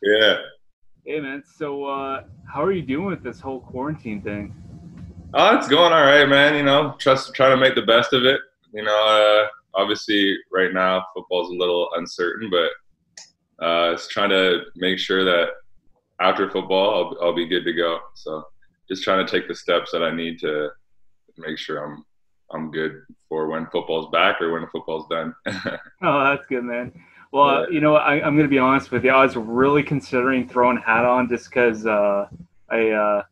Yeah. Hey man, so how are you doing with this whole quarantine thing? Oh, it's going all right, man. Trying to make the best of it. Obviously, right now football's a little uncertain, but it's trying to make sure that after football, I'll be good to go. So, just trying to take the steps that I need to make sure I'm good for when football's back or when football's done. Oh, that's good, man. Well, Yeah. I'm going to be honest with you. I was really considering throwing a hat on just because I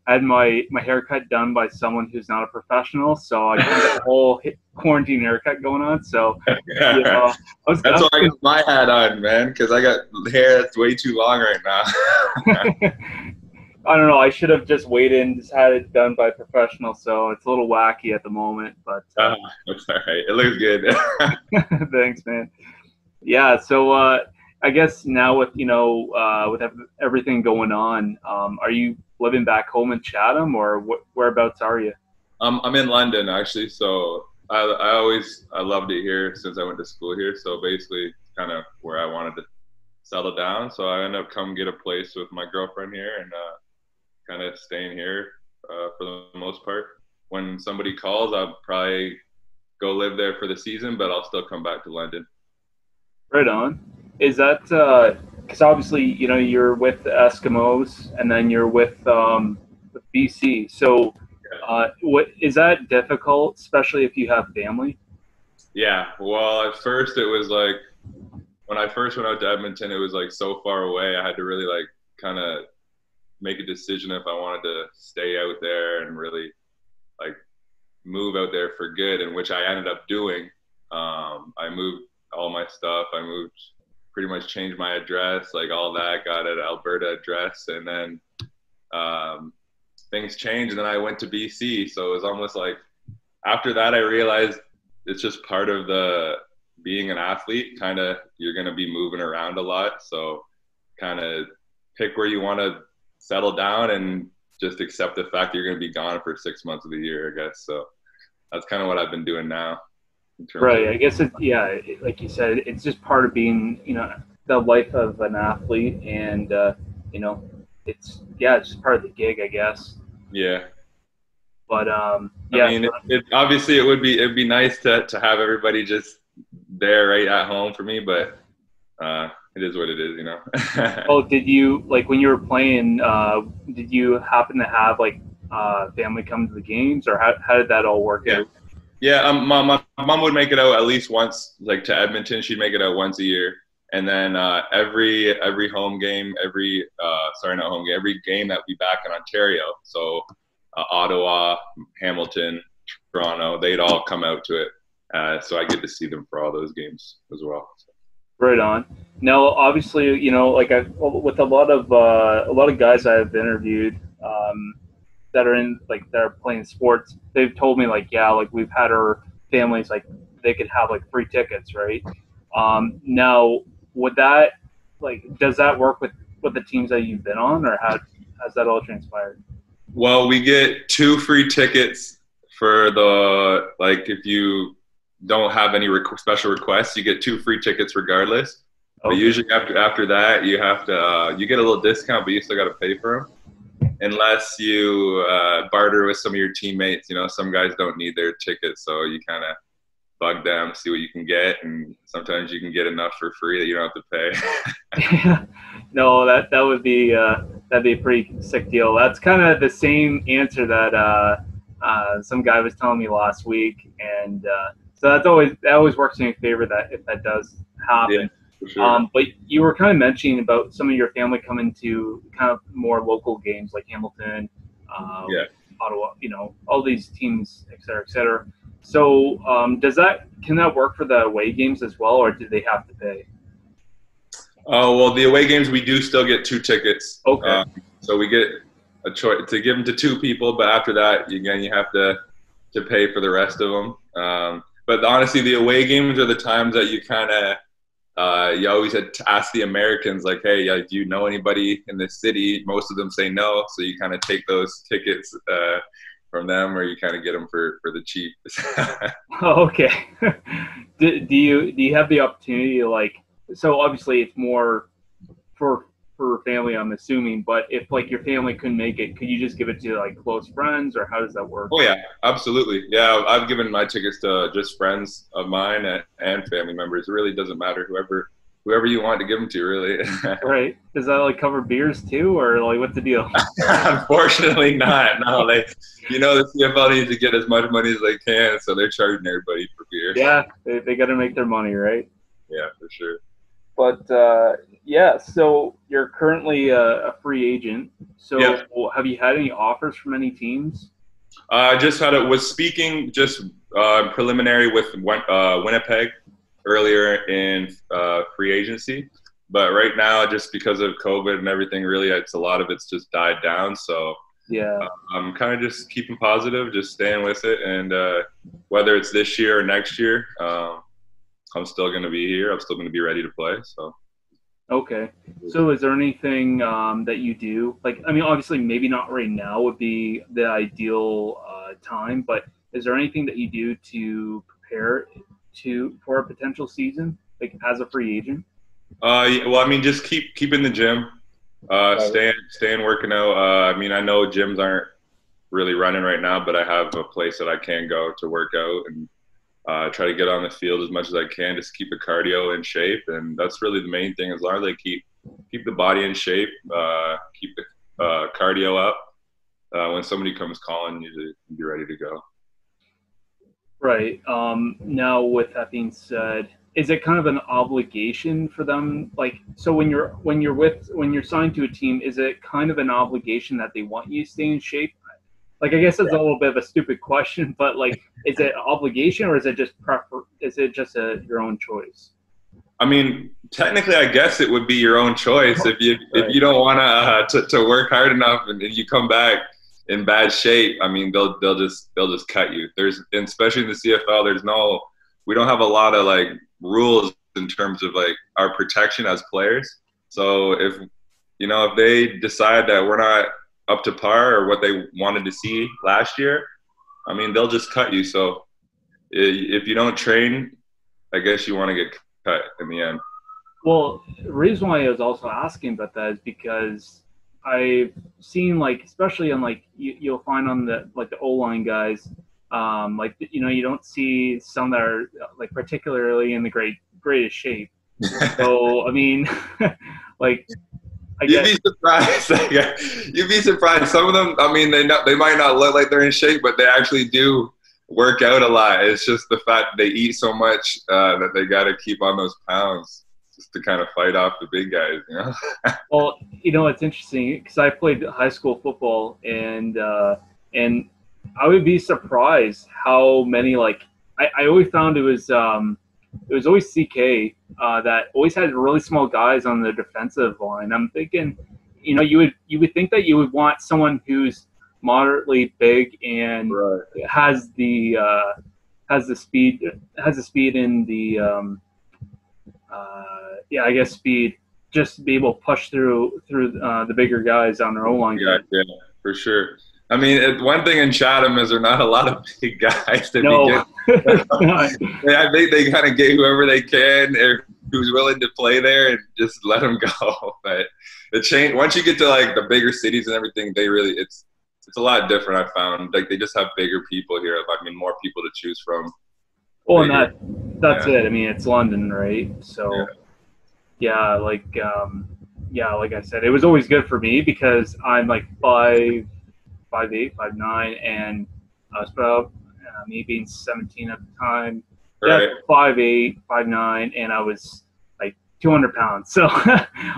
had my haircut done by someone who's not a professional, so I kind of got the whole quarantine haircut going on. So, Yeah. I That's was why I got my hat on, man, because I got hair that's way too long right now. I don't know. I should have just waited and just had it done by a professional. So it's a little wacky at the moment, but uh, that's all right. It looks good. thanks, man. Yeah. So I guess now with with everything going on, are you living back home in Chatham, or whereabouts are you? I'm in London actually, so I loved it here since I went to school here. So basically, kind of where I wanted to settle down. So I ended up come get a place with my girlfriend here and kind of staying here for the most part. When somebody calls, I'll probably go live there for the season, but I'll still come back to London. Right on. Is that because obviously you're with the Eskimos and then you're with BC. So what is that difficult, especially if you have family? Yeah. Well, at first it was like when I first went out to Edmonton, it was like so far away. I had to really like kind of make a decision if I wanted to stay out there and really like move out there for good, and which I ended up doing. I moved all my stuff. I moved, pretty much changed my address, like all that. Got an Alberta address, and then um, things changed, and then I went to BC. So it was almost like after that, I realized it's just part of the being an athlete. Kind of, you're going to be moving around a lot, so kind of pick where you want to settle down and just accept the fact that you're going to be gone for 6 months of the year, I guess. So that's kind of what I've been doing now in terms Right. of. I guess like you said, it's just part of being the life of an athlete, and you know it's just part of the gig, I guess. Yeah. But I yeah, mean, it obviously it'd be nice to have everybody just there right at home for me, but it is what it is, you know. oh, did you like when you were playing? Did you happen to have like family come to the games, or how did that all work Yeah. out? Yeah, my mom would make it out at least once, like to Edmonton. She'd make it out once a year, and then every home game, sorry, not home game, every game that we back in Ontario. So Ottawa, Hamilton, Toronto, they'd all come out to it. So I get to see them for all those games as well. So, Right on. Now, obviously, like with a lot of guys I've interviewed that are in like that are playing sports, they've told me like, yeah, like we've had our families like they could have like free tickets, right? Now, would that like does that work with the teams that you've been on, or how has that all transpired? well, we get 2 free tickets for the like if you don't have any special requests, you get 2 free tickets regardless. But Okay. usually after that, you have to you get a little discount, but you still got to pay for them unless you barter with some of your teammates. You know, some guys don't need their tickets, so you kind of bug them, see what you can get, and sometimes you can get enough for free that you don't have to pay. No, that would be that'd be a pretty sick deal. That's kind of the same answer that some guy was telling me last week, and so that always works in your favor that if that does Yeah, happen. for sure. But you were kind of mentioning about some of your family coming to kind of more local games like Hamilton, Yeah. Ottawa, all these teams, et cetera, et cetera. So does that can that work for the away games as well, or do they have to pay? Oh well, the away games we do still get 2 tickets. Okay. So we get a choice to give them to 2 people, but after that, again, you have to pay for the rest of them. But honestly, the away games are the times that you kind of you always had to ask the Americans, like, hey, do you know anybody in this city? Most of them say no, so you kind of take those tickets from them, or you kind of get them for the cheap. Oh, okay. Do you have the opportunity to like? So obviously, it's more for for family, I'm assuming. But if like your family couldn't make it, could you just give it to like close friends, or how does that work? Oh yeah, absolutely. Yeah, I've given my tickets to just friends of mine and family members. It really doesn't matter whoever you want to give them to, really. Right? Does that like cover beers too, or like what's the deal? Unfortunately, not. No, the CFL needs to get as much money as they can, so they're charging everybody for beer. Yeah, they got to make their money, right? Yeah, for sure. But yeah, so you're currently a free agent. So Yeah, have you had any offers from any teams? I just was speaking just preliminary with Winnipeg earlier in free agency, but right now just because of COVID and everything, really, a lot of it's just died down. So Yeah. I'm kind of just keeping positive, just staying with it, and whether it's this year or next year, I'm still going to be here. I'm still going to be ready to play. So. Okay. So is there anything that you do? Like, I mean, obviously, maybe not right now would be the ideal time, but is there anything that you do to prepare for a potential season, like as a free agent? Well, I mean, just keep in the gym, Right. staying working out. I mean, I know gyms aren't really running right now, but I have a place that I can go to work out and try to get on the field as much as I can, just keep the cardio in shape, and that's really the main thing. As long as I keep the body in shape, keep the cardio up. When somebody comes calling, usually be ready to go. Right. Now, with that being said, is it kind of an obligation for them? Like, so when you're signed to a team, is it kind of an obligation that they want you to stay in shape? Like, I guess it's a little bit of a stupid question, but like, is it obligation or is it just Is it just your own choice? I mean, technically, I guess it would be your own choice if Right. you don't want to work hard enough and you come back in bad shape. I mean, they'll just cut you. And especially in the CFL, we don't have a lot of like rules in terms of like our protection as players. So if they decide that we're not up to par or what they wanted to see last year, I mean, they'll just cut you. So if you don't train, I guess you want to get cut in the end. Well, the reason why I was also asking about that is because I've seen like, especially on like you'll find on the like the O line guys, like you don't see some that are like particularly in the greatest shape. So I mean, like I You'd get be surprised. You'd be surprised. Some of them, I mean, they might not look like they're in shape, but they actually do work out a lot. It's just the fact that they eat so much that they got to keep on those pounds just to kind of fight off the big guys. well, it's interesting because I played high school football and I would be surprised how many like I always found it was always CK that always had really small guys on the defensive line. I'm thinking, you would think that you would want someone who's moderately big and Right. has the uh, has the speed in the yeah, I guess speed, just to be able to push through the bigger guys on their own line. Yeah, yeah, for sure. I mean, one thing in Chatham is there are not a lot of big guys to begin. No, there's not. I think they kind of get whoever they can or who's willing to play there and just let them go. But the change once you get to like the bigger cities and everything, it's a lot different. I found like they just have bigger people here. I mean, more people to choose from. Well, and Bigger, that's yeah, it. I mean, it's London, right? yeah, So yeah, yeah, like I said, it was always good for me because I'm like 5'8", 5'9", and I was about me being 17 at the time. Yeah, right. 5'8", 5'9", and I was like 200 pounds. So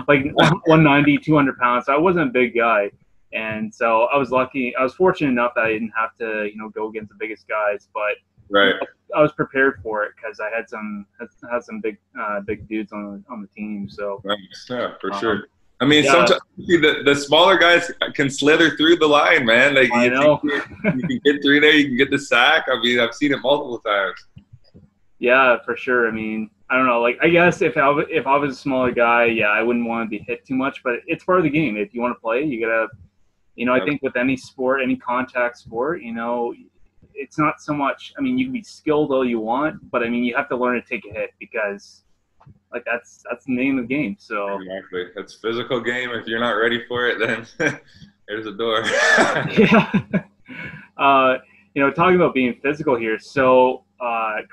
like 190, 200 pounds. So I wasn't a big guy. And so I was lucky. I was fortunate enough that I didn't have to, go against the biggest guys. But Right. I was prepared for it because I had some big dudes on the team. So Nice. Yeah, for um, sure. I mean, yeah, sometimes the smaller guys can slither through the line, man. Like I you think know. you can get through there, you can get the sack. I mean, I've seen it multiple times. Yeah, for sure. I mean, I don't know. Like, I guess if I was a smaller guy, yeah, I wouldn't want to be hit too much. But it's part of the game. If you want to play, you gotta. I think with any sport, any contact sport, it's not so much. I mean, you can be skilled all you want, but I mean, you have to learn to take a hit because Like that's the name of the game. So Exactly. It's a physical game. If you're not ready for it, then there's a door. yeah. uh, talking about being physical here. So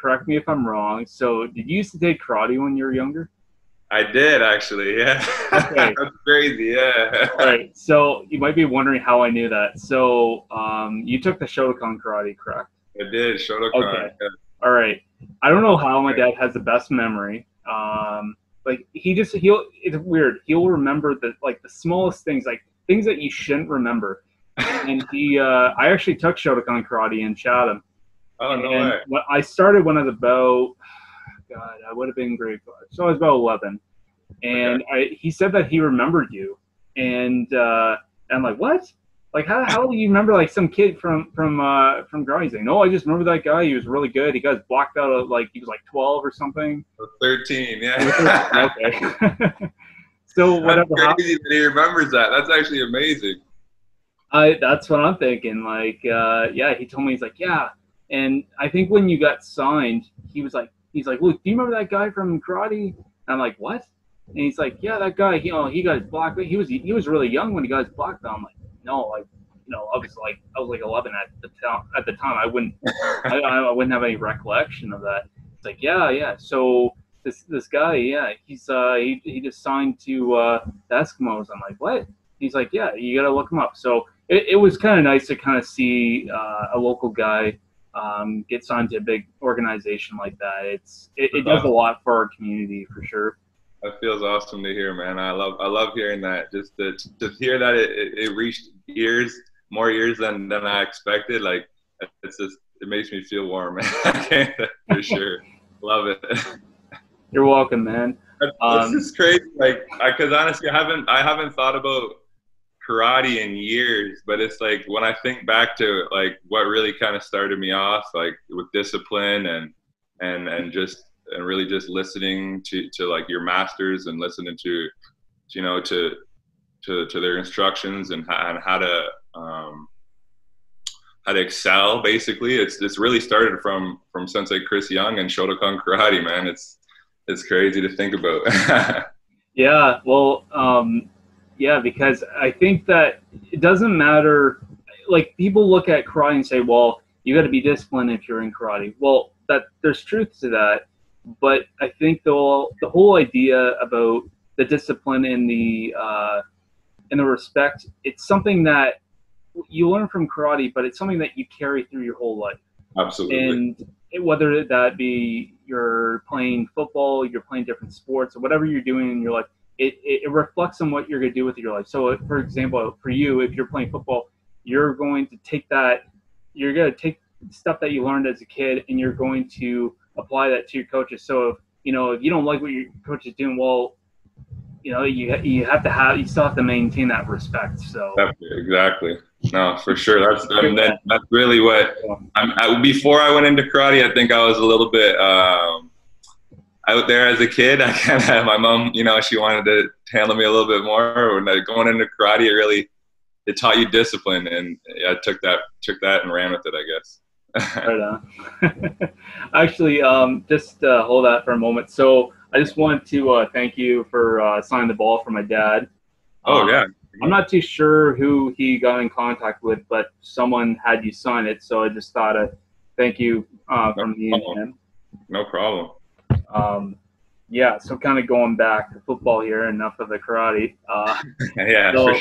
correct me if I'm wrong. So did you used to take karate when you were younger? I did actually. Yeah. Okay. That's crazy. Yeah. All right. So you might be wondering how I knew that. So you took the Shotokan karate, correct? I did. Okay. Shotokan. Yeah. All right. I don't know how my dad has the best memory. Like it's weird. He'll remember the smallest things, like things that you shouldn't remember. And I actually took Shotokan karate in Chatham. Oh, no And way. I started when I was about, God, I would have been grade 5. So I was about 11. Okay. And he said that he remembered you. And I'm like, what? Like, how do you remember like some kid from growing? He's like, no, I just remember that guy. He was really good. He got blocked out of like he was like 12 or something. 13. Yeah. Okay. So That's whatever happened, crazy that he remembers that. That's actually amazing. that's what I'm thinking. Like, yeah, he told me he's like, yeah. And I think when you got signed, he's like, Luke, do you remember that guy from karate? And I'm like, what? And he's like, yeah, that guy. He got his black belt. He was really young when he got his black belt. I'm like, no, like, I was like 11 at the time. At the time, I wouldn't have any recollection of that. It's like, yeah, yeah. So this guy, yeah, he just signed to the Eskimos. I'm like, what? He's like, yeah, you got to look him up. So it was kind of nice to kind of see a local guy get signed to a big organization like that. It does a lot for our community for sure. That feels awesome to hear, man. I love hearing that. Just to hear that it reached more ears than I expected. Like it makes me feel warm, man. For sure. Love it. You're welcome, man. It's just crazy. Like, because honestly, I haven't thought about karate in years, but it's like when I think back to like what really kind of started me off, like with discipline and just and really just listening to like your masters and listening to to their instructions and how to excel. Basically, it's really started from Sensei Chris Young and Shotokan Karate. Man, it's crazy to think about. Yeah, well, yeah, because I think that it doesn't matter. Like people look at karate and say, "Well, you got to be disciplined if you're in karate." Well, that there's truth to that, but I think the whole idea about the discipline and the respect, it's something that you learn from karate, but it's something that you carry through your whole life. Absolutely. And whether that be you're playing football, you're playing different sports, or whatever you're doing in your life, it reflects on what you're going to do with your life. So, for example, for you, if you're playing football, you're going to you're going to take stuff that you learned as a kid, and you're going to apply that to your coaches. So, if you don't like what your coach is doing, well, you still have to maintain that respect. So Exactly. No, for sure. That's really what before I went into karate. I think I was a little bit out there as a kid. I kind of my mom, she wanted to handle me a little bit more. When going into karate, it taught you discipline, and I took that and ran with it, I guess. Right on. Actually, just hold that for a moment. So I just want to thank you for signing the ball for my dad. Oh yeah. I'm not too sure who he got in contact with, but someone had you sign it, so I just thought I'd thank you from me and him. No problem. Yeah, so kind of going back to football here, enough of the karate. Yeah, so, for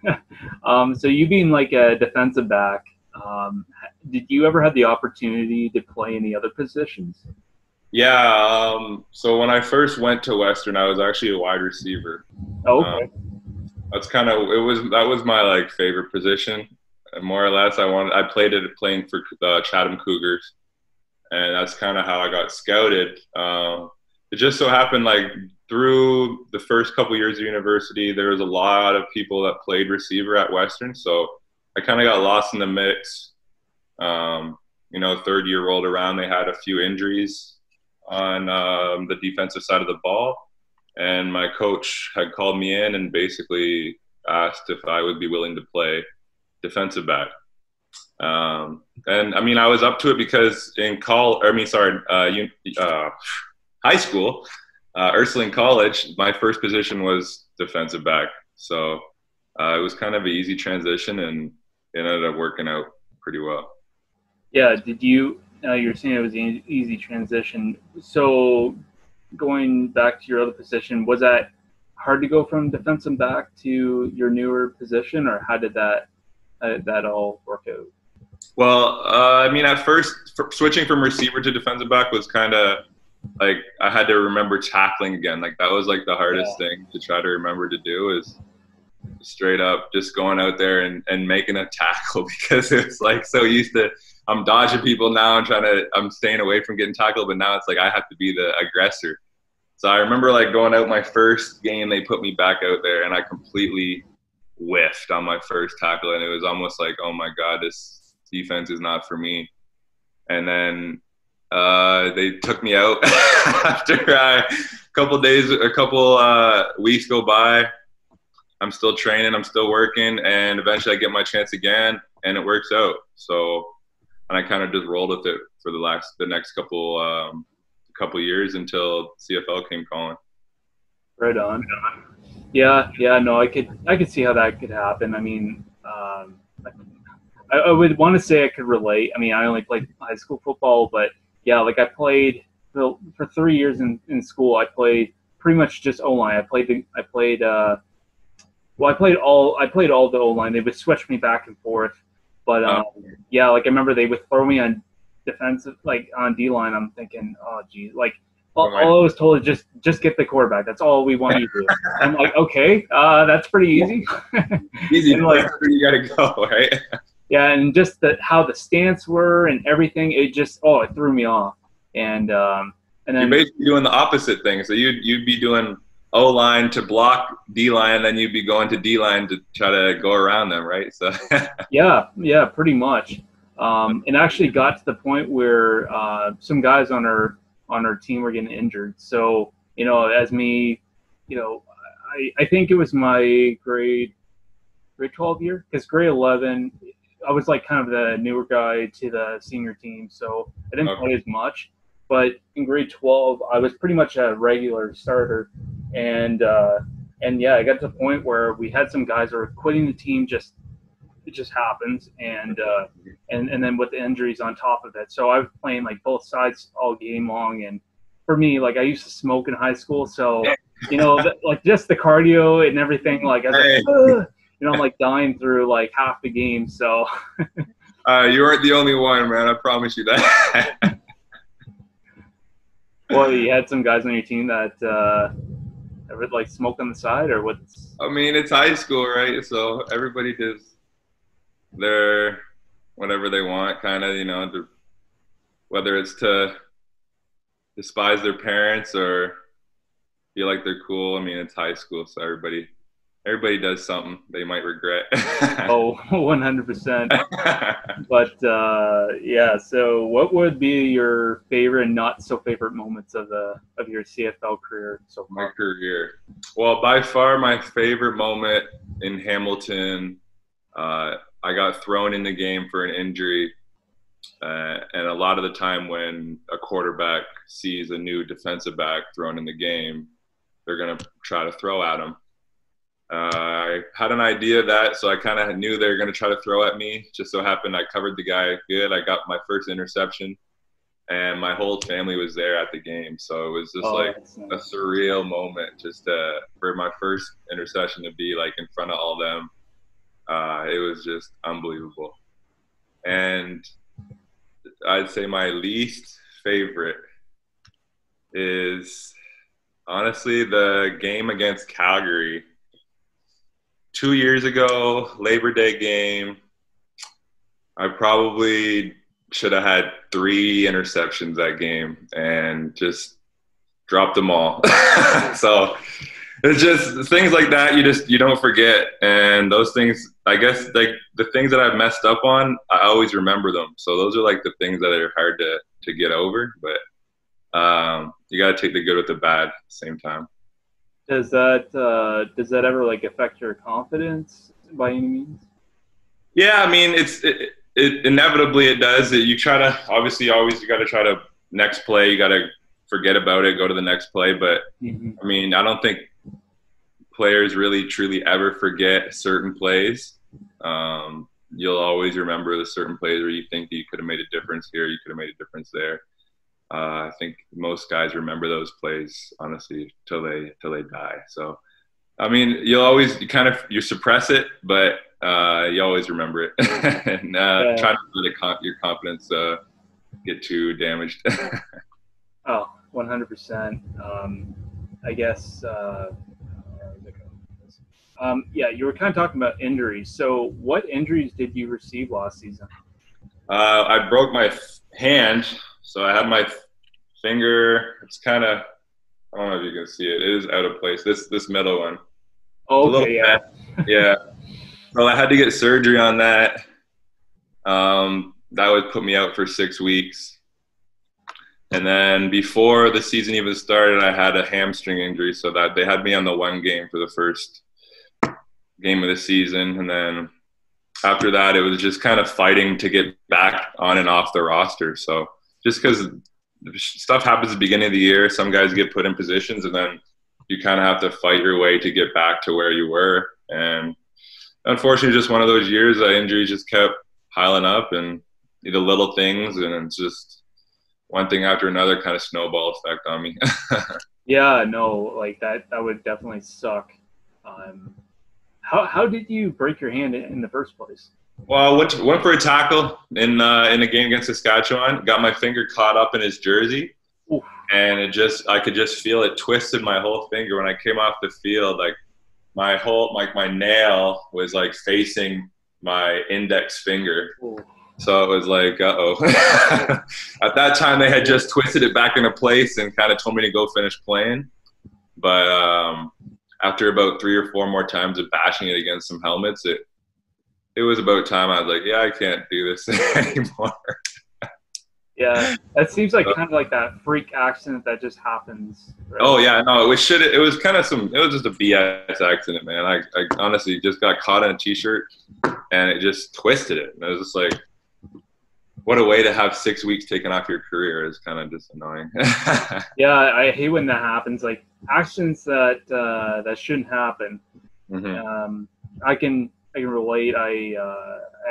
sure. So you being like a defensive back, did you ever have the opportunity to play any other positions? Yeah. So when I first went to Western, I was actually a wide receiver. Oh, okay. That's that was my like favorite position, and more or less I played it playing for the Chatham Cougars, and that's kind of how I got scouted. It just so happened like through the first couple years of university, there was a lot of people that played receiver at Western, so I kind of got lost in the mix. Third year rolled around, they had a few injuries on the defensive side of the ball. And my coach had called me in and basically asked if I would be willing to play defensive back. And I mean, I was up to it because high school, Ursuline College, my first position was defensive back. So it was kind of an easy transition, and it ended up working out pretty well. Yeah. Did you? You're saying it was an easy transition. So going back to your other position, was that hard to go from defensive back to your newer position, or how did that all work out? Well, I mean, at first, switching from receiver to defensive back was kind of like I had to remember tackling again. Like that was like the Yeah. hardest thing to try to remember to do is straight up just going out there and making a tackle because it's like so used to I'm dodging people now and I'm staying away from getting tackled, but now it's like I have to be the aggressor. So I remember like going out my first game, they put me back out there and I completely whiffed on my first tackle, and it was almost like, oh my God, this defense is not for me. And then they took me out after a couple days, a couple weeks go by. I'm still training, I'm still working, and eventually I get my chance again, and it works out. So, and I kind of just rolled with it for the next couple years until CFL came calling. Right on. Yeah, yeah, no, I could see how that could happen. I mean, I would want to say I could relate. I mean, I only played high school football, but yeah, like I played for 3 years in school. I played pretty much just O line. I played all the O line. They would switch me back and forth, but yeah, like I remember they would throw me on defensive, like on D line. I'm thinking, oh geez, like all I was told is just get the quarterback. That's all we want you to do. I'm like, okay, that's pretty easy. Easy, and like you gotta go, right? Yeah, and just how the stance were and everything, it threw me off. And then you're basically doing the opposite thing. So you'd be doing O line to block D line, then you'd be going to D line to try to go around them, right? So yeah, pretty much. And actually got to the point where some guys on our team were getting injured. So as me, I think it was my grade 12 year, because grade 11, I was like kind of the newer guy to the senior team, so I didn't play as much. But in grade 12, I was pretty much a regular starter, and yeah, I got to the point where we had some guys that were quitting the team. It just happens, and then with the injuries on top of it. So I was playing like both sides all game long, and for me, like I used to smoke in high school, so like just the cardio and everything, like I was like, I'm like dying through like half the game. So you weren't the only one, man. I promise you that. Well, you had some guys on your team that would like smoke on the side, or what's? I mean, it's high school, right? So everybody does their whatever they want, kind of, whether it's to despise their parents or feel like they're cool. I mean, it's high school, so everybody does something they might regret. Oh, 100%. But yeah, so what would be your favorite and not so favorite moments of your CFL career so far? My career. Well, by far my favorite moment in Hamilton, I got thrown in the game for an injury. And a lot of the time when a quarterback sees a new defensive back thrown in the game, they're going to try to throw at him. I had an idea of that, so I kind of knew they were going to try to throw at me. Just so happened I covered the guy good. I got my first interception, and my whole family was there at the game. So it was just a surreal moment just for my first interception to be like in front of all them. It was just unbelievable. And I'd say my least favorite is honestly the game against Calgary. 2 years ago, Labor Day game, I probably should have had 3 interceptions that game and just dropped them all. So it's just things like that you don't forget. And those things, I guess, like the things that I've messed up on, I always remember them. So those are like the things that are hard to get over. But you got to take the good with the bad at the same time. Does that ever like affect your confidence by any means? Yeah, I mean, it inevitably it does. You try to obviously always you got to try to next play. You got to forget about it, go to the next play. But I mean, I don't think players really truly ever forget certain plays. You'll always remember the certain plays where you think you could have made a difference here, you could have made a difference there. I think most guys remember those plays honestly till they die. So I mean, you suppress it, but you always remember it, and try not to let your confidence get too damaged. Oh, 100%. I guess. Yeah, you were kind of talking about injuries. So, what injuries did you receive last season? I broke my hand, so I had my finger. It's kind of, I don't know if you can see it. It is out of place. This middle one. Oh, okay, yeah. Yeah. Well, I had to get surgery on that. That would put me out for 6 weeks. And then before the season even started, I had a hamstring injury, so that they had me on the one game for the first game of the season. And then after that, it was just kind of fighting to get back on and off the roster. So just because stuff happens at the beginning of the year, some guys get put in positions, and then you kind of have to fight your way to get back to where you were. And unfortunately, just one of those years, injuries just kept piling up, and the little things, and it's just one thing after another, kind of snowball effect on me. Yeah, no, like that would definitely suck. How did you break your hand in the first place? Well, I went for a tackle in a game against Saskatchewan. Got my finger caught up in his jersey. Oof. And I could just feel it twisted my whole finger. When I came off the field, like my nail was like facing my index finger. Ooh. So it was like, uh-oh. At that time, they had just twisted it back into place and kind of told me to go finish playing. But after about 3 or 4 more times of bashing it against some helmets, it was about time. I was like, yeah, I can't do this anymore. Yeah, that seems like kind of like that freak accident that just happens. Right? Oh yeah, no, it was just a BS accident, man. I honestly just got caught in a t-shirt and it just twisted it. And I was just like, what a way to have 6 weeks taken off your career. Is kind of just annoying. Yeah, I hate when that happens. Like accidents that shouldn't happen. Mm-hmm. I can relate. I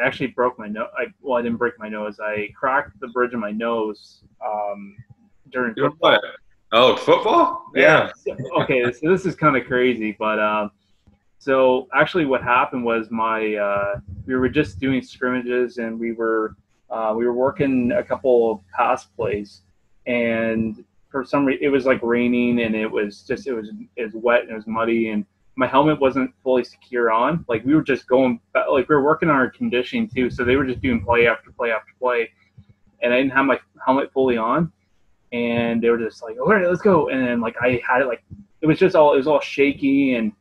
actually broke my nose. I didn't break my nose. I cracked the bridge of my nose during football. Oh, football? Yeah. Okay, so this is kind of crazy, but so actually, what happened was we were just doing scrimmages, and we were working a couple of pass plays, and for some reason it was like raining, and it was wet and it was muddy, and my helmet wasn't fully secure on. Like we were just going, like we were working on our conditioning too, so they were just doing play after play after play, and I didn't have my helmet fully on, and they were just like, all right, let's go, and then like I had it like it was all shaky, and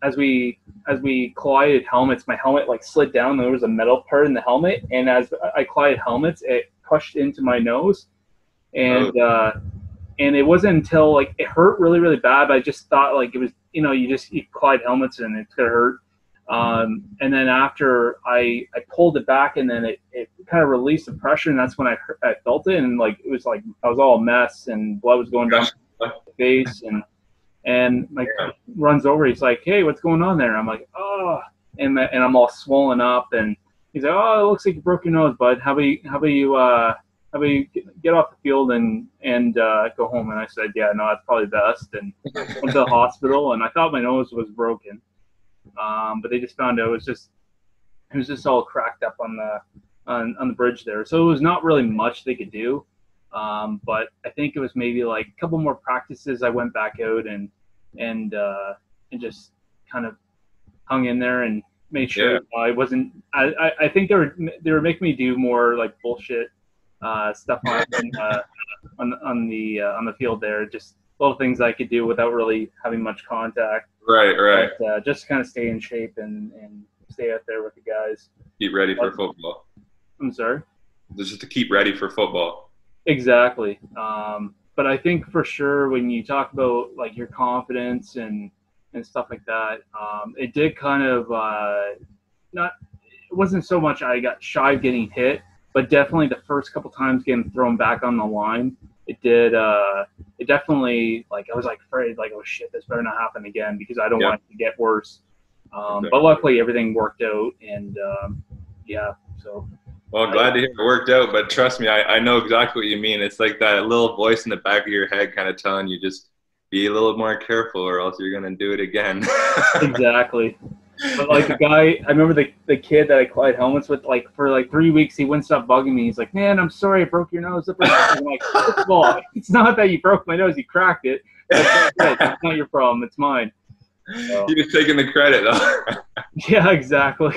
as we collided helmets, my helmet like slid down. There was a metal part in the helmet, and as I collided helmets, it pushed into my nose, and it wasn't until like it hurt really really bad. But I just thought like it was you collide helmets and it's gonna hurt. And then after I pulled it back, and then it kind of released the pressure, and that's when I felt it, and like it was like I was all a mess, and blood was going down my face, and like runs over. He's like, "Hey, what's going on there?" I'm like, "Oh," and I'm all swollen up, and he's like, "Oh, it looks like you broke your nose, bud. How about you get off the field and go home?" And I said, "Yeah, no, that's probably best." And went to the hospital, and I thought my nose was broken, but they just found out it was just all cracked up on the bridge there. So it was not really much they could do. But I think it was maybe like a couple more practices. I went back out and just kind of hung in there and made sure I wasn't. I think they were making me do more like bullshit stuff on the field there. Just little things I could do without really having much contact. Right. But, just to kind of stay in shape and stay out there with the guys. Keep ready for football. I'm sorry. Just to keep ready for football. Exactly. But I think for sure when you talk about like your confidence and stuff like that, it did kind of it wasn't so much I got shy of getting hit, but definitely the first couple times getting thrown back on the line it did. It definitely, like, I was like afraid, like, oh shit, this better not happen again, because I don't Yep, want it to get worse. But exactly. luckily everything worked out, and yeah. So Well, glad to hear it worked out, but trust me, I know exactly what you mean. It's like that little voice in the back of your head kind of telling you just be a little more careful or else you're going to do it again. exactly. But like the guy, I remember the kid that I collide helmets with. Like for like 3 weeks, he wouldn't stop bugging me. He's like, "Man, I'm sorry, I broke your nose." I'm like, "First of all, it's not that you broke my nose; you cracked it. It's not your problem; it's mine." So, He was taking the credit, though. yeah, exactly.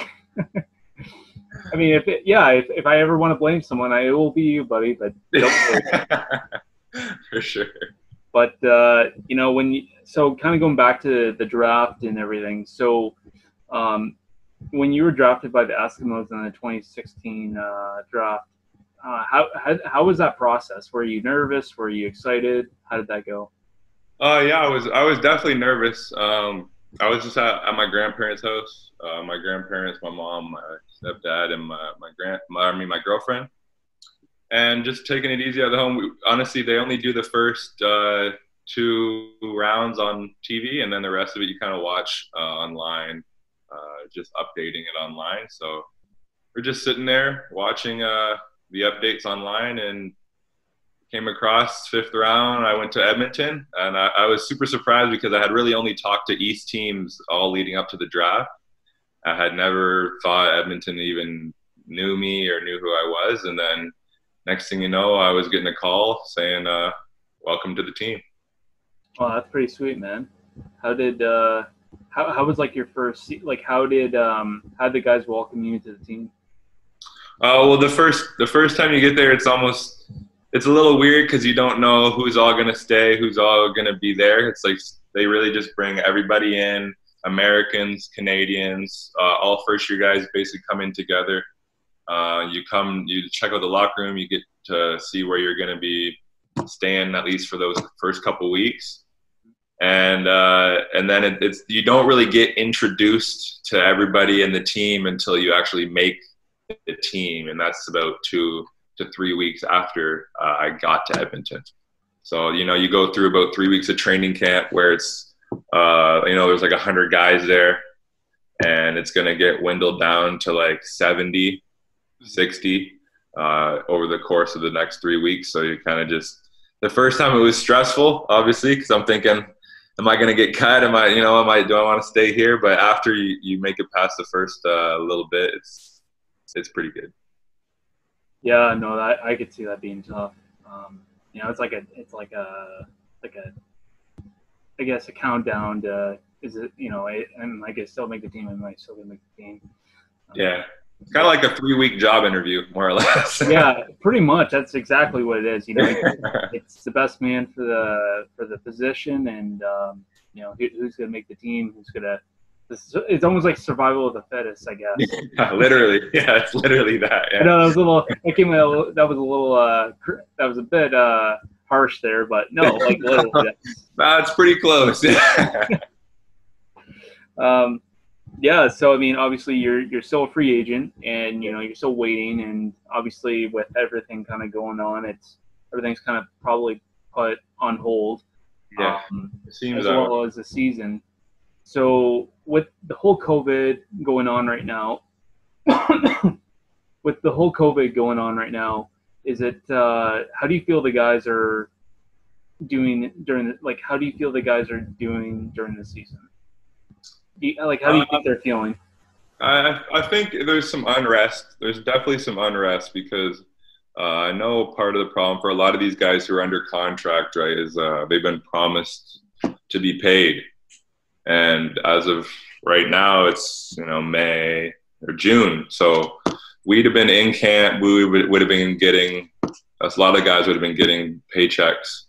I mean, if I ever want to blame someone, it will be you, buddy. But don't worry. For sure. But so kind of going back to the draft and everything. So, when you were drafted by the Eskimos in the 2016 draft, how was that process? Were you nervous? Were you excited? How did that go? Yeah, I was definitely nervous. I was just at my grandparents' house. My grandparents, my mom, my stepdad, and my girlfriend, and just taking it easy at home. Honestly, they only do the first 2 rounds on TV, and then the rest of it you kind of watch online, just updating it online. So we're just sitting there watching the updates online, and came across 5th round. I went to Edmonton, and I was super surprised because I had really only talked to East teams all leading up to the draft. I had never thought Edmonton even knew me or knew who I was, and then next thing you know, I was getting a call saying, "Welcome to the team." Oh, that's pretty sweet, man. How did how was like your first like how did the guys welcome you to the team? Well, the first time you get there, it's a little weird because you don't know who's all gonna stay, who's all gonna be there. It's like they really just bring everybody in, Americans, Canadians, all first year guys basically come in together. You check out the locker room, you get to see where you're gonna be staying at least for those first couple weeks, and then it's you don't really get introduced to everybody in the team until you actually make the team, and that's about 2 to 3 weeks after I got to Edmonton. So you go through about 3 weeks of training camp where it's there's like 100 guys there, and it's gonna get dwindled down to like 70, 60 over the course of the next 3 weeks. So you kind of just the first time it was stressful, obviously, because I'm thinking, am I going to get cut? Do I want to stay here? But after you make it past the first little bit, it's pretty good. Yeah, no, I could see that being tough. It's like a I guess a countdown to is it and I guess still make the team. I might still make the team. Yeah, it's kind of like a 3 week job interview, more or less. Yeah, pretty much. That's exactly what it is. It's the best man for the position, and who's going to make the team. Who's going to. It's almost like survival of the fittest, I guess. Yeah, literally. Yeah, it's literally that. Yeah. I know that was a little. That was a little. That was a bit harsh there, but no, like literally. That's pretty close. Yeah, so I mean, obviously you're still a free agent, and you're still waiting, and obviously with everything kind of going on, everything's kind of probably put on hold. Yeah, it seems as that well way. as the season. So with the whole COVID going on right now, is it how do you feel the guys are doing how do you feel the guys are doing during the season? How do you think they're feeling? I think there's some unrest. There's definitely some unrest because I know part of the problem for a lot of these guys who are under contract, right, is they've been promised to be paid, and as of right now, it's May or June. So we'd have been in camp. We would have been getting. A lot of guys would have been getting paychecks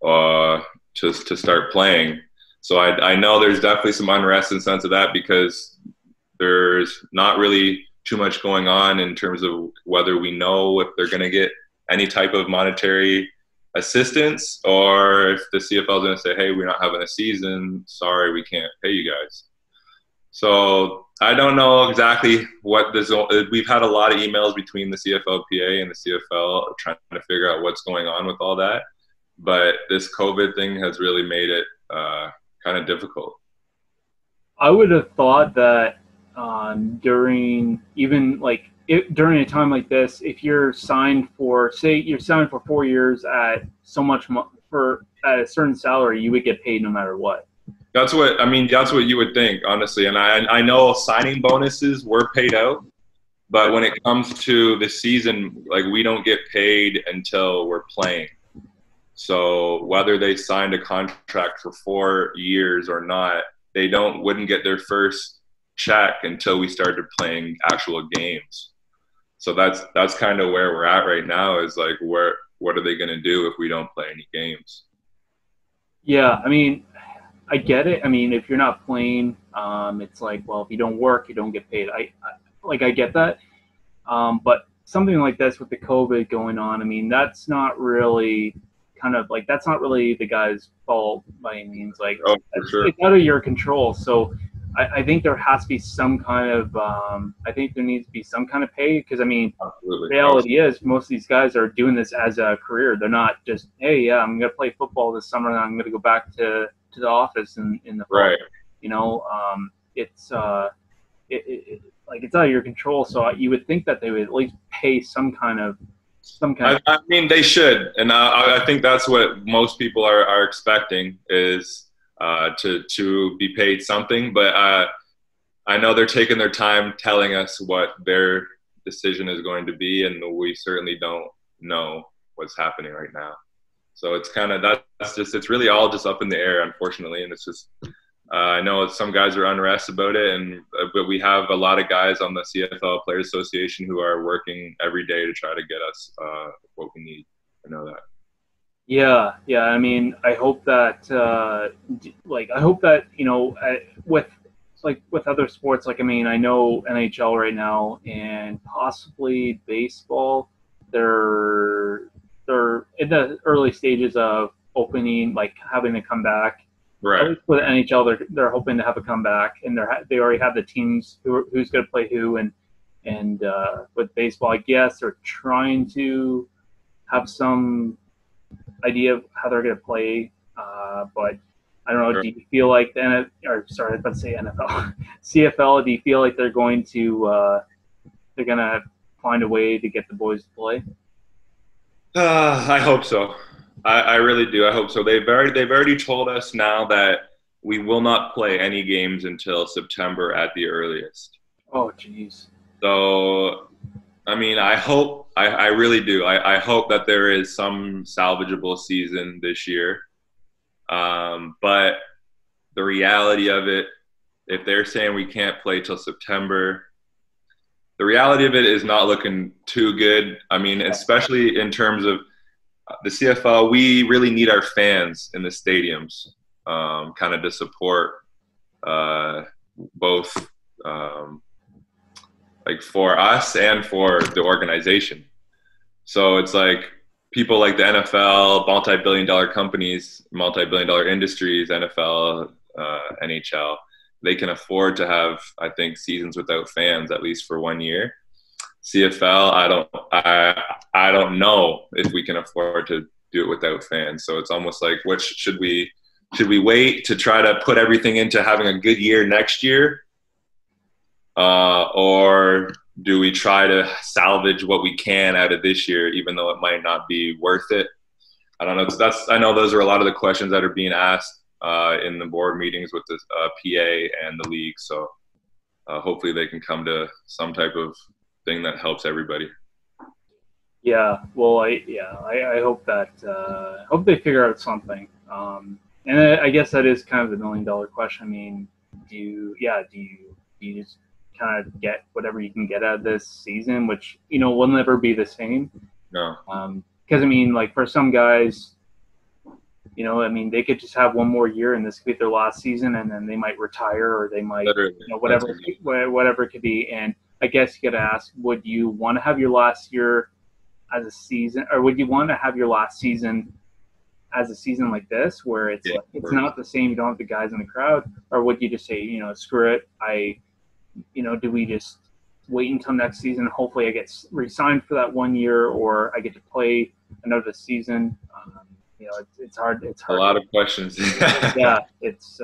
to start playing. So I know there's definitely some unrest in the sense of that because there's not really too much going on in terms of whether we know if they're going to get any type of monetary assistance or if the CFL is going to say, hey, we're not having a season. Sorry, we can't pay you guys. So I don't know exactly what this. We've had a lot of emails between the CFLPA and the CFL trying to figure out what's going on with all that. But this COVID thing has really made it kind of difficult. I would have thought that during even like during a time like this, if you're signed for, say, you're signed for 4 years at so much for at a certain salary, you would get paid no matter what. That's what I mean. That's what you would think, honestly. And I know signing bonuses were paid out, but when it comes to the season, like we don't get paid until we're playing. So whether they signed a contract for 4 years or not, they wouldn't get their first check until we started playing actual games. So that's kind of where we're at right now. Is like what are they going to do if we don't play any games? Yeah, I mean, I get it. I mean, if you're not playing, it's like, well, if you don't work, you don't get paid. I get that. But something like this with the COVID going on, I mean, that's not really that's not really the guy's fault by any means. Like, Oh, for sure. it's out of your control. So I think there has to be some kind of, I think there needs to be some kind of pay because, I mean, Absolutely. reality is most of these guys are doing this as a career. They're not just, hey, yeah, I'm going to play football this summer and I'm going to go back to the office in the fall. Right. You know, it's like it's out of your control. So you would think that they would at least pay some kind of. I mean, they should, and I think that's what most people are expecting is to be paid something. But I know they're taking their time telling us what their decision is going to be, and we certainly don't know what's happening right now. So it's kind of it's really all just up in the air, unfortunately, and it's just. I know some guys are unrest about it, but we have a lot of guys on the CFL Players Association who are working every day to try to get us what we need. I know that. Yeah, yeah. I mean, I hope that, I hope that with other sports, like I mean, I know NHL right now and possibly baseball, they're in the early stages of opening, like having to come back. Right. At least with the NHL, they're hoping to have a comeback, and they already have the teams who's going to play who, and with baseball, I guess they're trying to have some idea of how they're going to play, but I don't know. Sure. Do you feel like I was about to say NFL, CFL? Do you feel like they're going to find a way to get the boys to play? I hope so. I really do. I hope so. They've already told us now that we will not play any games until September at the earliest. Oh, jeez. So, I mean, I really do. I hope that there is some salvageable season this year. But the reality of it, if they're saying we can't play till September, the reality of it is not looking too good. I mean, especially in terms of the CFL, we really need our fans in the stadiums, kind of to support both, like for us and for the organization. So it's like people like the NFL, multi-billion-dollar companies, multi-billion-dollar industries, NFL, NHL, they can afford to have, I think, seasons without fans at least for 1 year. CFL, I don't know if we can afford to do it without fans. So it's almost like, should we wait to try to put everything into having a good year next year, or do we try to salvage what we can out of this year, even though it might not be worth it? I don't know. I know those are a lot of the questions that are being asked in the board meetings with the PA and the league. So hopefully they can come to some type of thing that helps everybody. Yeah, well, I hope that hope they figure out something. And I guess that is kind of the $1 million question. I mean, do you just kind of get whatever you can get out of this season, which will never be the same? No. Because I mean, like for some guys, I mean, they could just have one more year and this could be their last season, and then they might retire or they might, whatever it could be. And I guess you got to ask, would you want to have your last year as a season, or would you want to have your last season as a season like this, where it's Yeah, like it's not the same. You don't have the guys in the crowd, or would you just say, screw it? Do we just wait until next season? Hopefully, I get re-signed for that 1 year, or I get to play another season. It's hard. It's a hard. lot of questions. Yeah, it's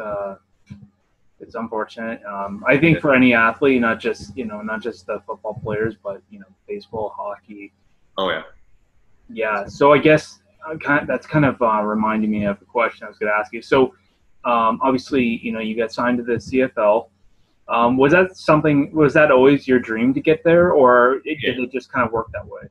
unfortunate. I think for any athlete, not just the football players, but baseball, hockey. Oh yeah. Yeah. So I guess that's kind of reminding me of a question I was going to ask you. So obviously, you got signed to the CFL. Was that always your dream to get there, or did it just kind of work that way?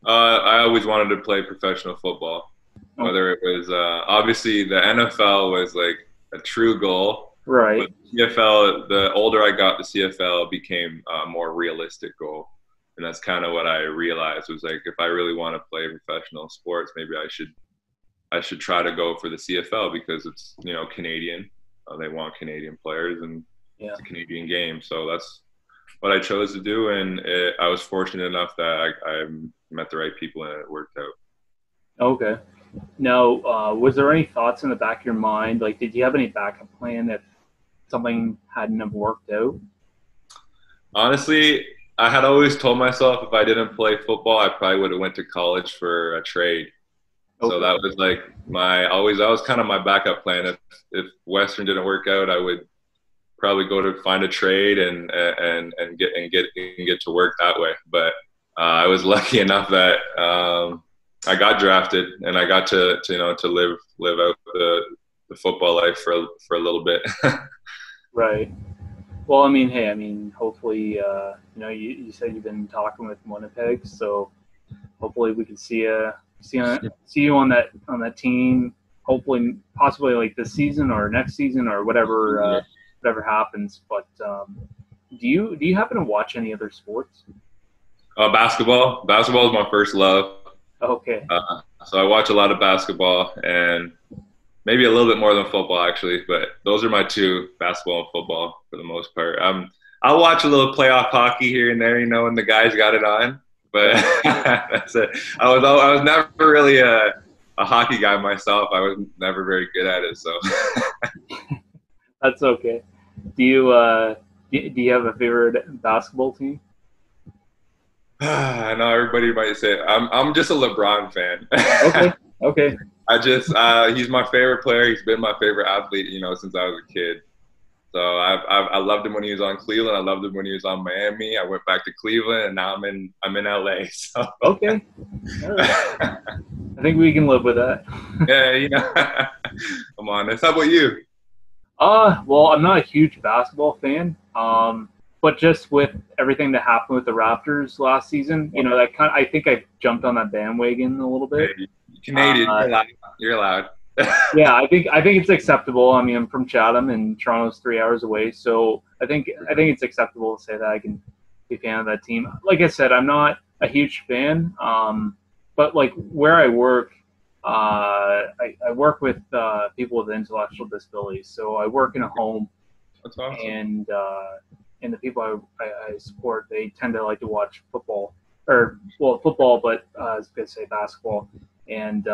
I always wanted to play professional football. Whether it was obviously the NFL was like a true goal, right? But CFL, the older I got, the CFL became a more realistic goal, and that's kind of what I realized was like if I really want to play professional sports, maybe I should try to go for the CFL because it's Canadian. They want Canadian players, and it's a Canadian game, so that's what I chose to do, and I was fortunate enough that I met the right people and it worked out. Okay. Now, was there any thoughts in the back of your mind? Like, did you have any backup plan if something hadn't have worked out? Honestly, I had always told myself if I didn't play football, I probably would have went to college for a trade. Okay. So that was like that was kind of my backup plan. If Western didn't work out, I would probably go to find a trade and get to work that way. But I was lucky enough that I got drafted and I got to live out the football life for a little bit. Right. Well, hopefully, you said you've been talking with Winnipeg, so hopefully we can see you on that team. Hopefully, possibly like this season or next season or whatever happens. But do you happen to watch any other sports? Basketball. Basketball is my first love. Okay. So I watch a lot of basketball and maybe a little bit more than football actually, but those are my two, basketball and football for the most part. I'll watch a little playoff hockey here and there, when the guys got it on, but that's it. I was never really a hockey guy myself. I was never very good at it, so. That's okay. Do you have a favorite basketball team? I know everybody might say I'm just a LeBron fan. Okay. He's my favorite player. He's been my favorite athlete, since I was a kid. So I loved him when he was on Cleveland. I loved him when he was on Miami. I went back to Cleveland, and now I'm in LA. So. Okay. All right. I think we can live with that. Yeah, I'm honest. How about you? Well, I'm not a huge basketball fan. But just with everything that happened with the Raptors last season, I think I jumped on that bandwagon a little bit. Hey, Canadian, you're allowed. Yeah, I think it's acceptable. I'm from Chatham, and Toronto's 3 hours away, so I think it's acceptable to say that I can be a fan of that team. Like I said, I'm not a huge fan, but like where I work, I work with people with intellectual disabilities. So I work in a home. That's awesome. And the people I support, they tend to like to watch football, but I was going to say basketball, and